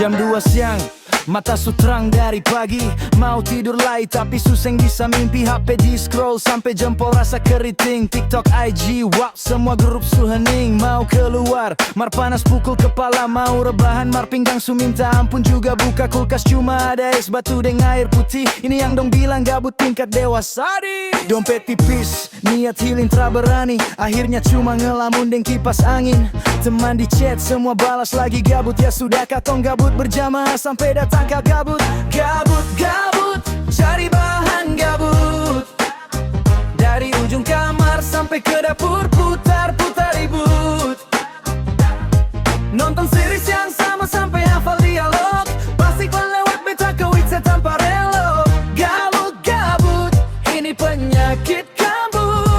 Jam 2 siang, mata su terang dari pagi. Mau tidur lagi tapi suseng bisa mimpi. HP di scroll sampai jempol rasa keriting. TikTok, IG, wow semua grup su hening. Mau keluar, mar panas pukul kepala. Mau rebahan, mar pinggang su minta ampun juga. Buka kulkas cuma ada es batu dengan air putih. Ini yang dong bilang gabut tingkat dewasa di. Dompet tipis, niat healing tra berani. Akhirnya cuma ngelamun deng kipas angin. Teman di chat semua balas lagi gabut. Ya sudah katong gabut berjamaah sampai datang kabut. Gabut, gabut, cari bahan gabut. Dari ujung kamar sampai ke dapur putar-putar ribut. Nonton series yang sama sampai hafal dialog. Pastikan lewat beta ke WC tanpa relog. Gabut, gabut, ini penyakit kambuh.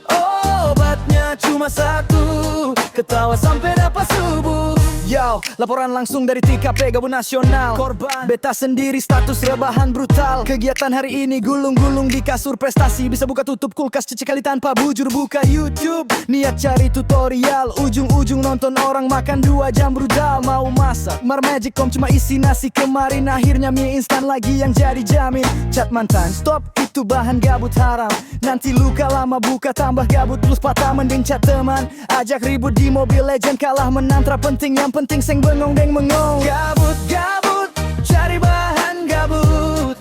Obatnya cuma satu, ketawa sampai dapat subuh. Yo, laporan langsung dari TKP Gabun Nasional. Korban beta sendiri status rebahan brutal. Kegiatan hari ini gulung-gulung di kasur prestasi. Bisa buka tutup kulkas cuci kali tanpa bujur. Buka YouTube, niat cari tutorial. Ujung-ujung nonton orang makan 2 jam brutal. Mau masak, mar magicom cuma isi nasi kemarin. Akhirnya mie instan lagi yang jadi jamin. Chat mantan, stop itu bahan gabut haram. Nanti luka lama buka tambah gabut. Plus patah mending chat teman. Ajak ribut di Mobile Legend kalah menang tra penting. Yang penting seng bengong deng mengong. Gabut, gabut, cari bahan gabut.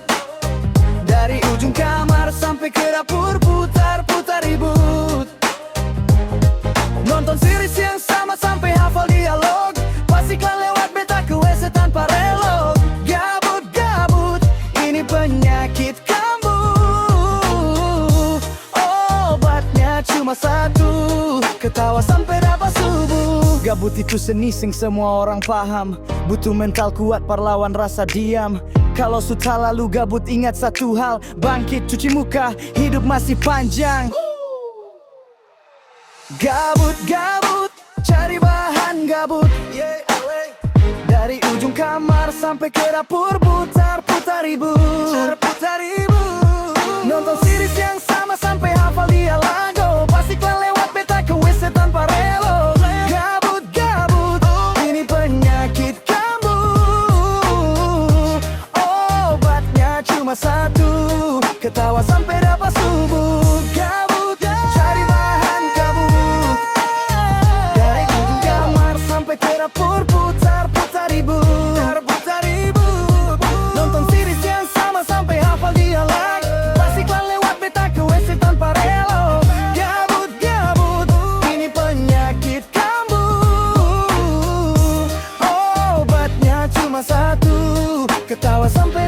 Dari ujung kamar sampai ke dapur putar-putar ribut. Nonton series yang sama sampai hafal dialog. Pastikan lewat beta ke WC tanpa relog. Gabut, gabut, ini penyakit kambuh. Obatnya cuma satu, ketawa sampai dapat subuh. Gabut itu seni sing semua orang paham. Butuh mental kuat parlawan rasa diam. Kalau sudah lalu gabut ingat satu hal. Bangkit cuci muka, hidup masih panjang. Gabut, gabut, cari bahan gabut. Dari ujung kamar sampai ke dapur putar-putar ribut. Nonton series yang sama sampai hafal dialog. Pastikan lewat beta ke WC tanpa relog. Gabut, gabut, ini penyakit kambuh. Obatnya cuma satu, ketawa sampai dapat subuh. Gabut, cari bahan gabut. Dari ujung kamar sampai ke dapur putar-putar ribut. Nonton series yang sama sampai hafal dialog. Pastikan lewat beta ke WC tanpa relog. Gabut, gabut, ini penyakit kambuh. Obatnya cuma satu, ketawa sampai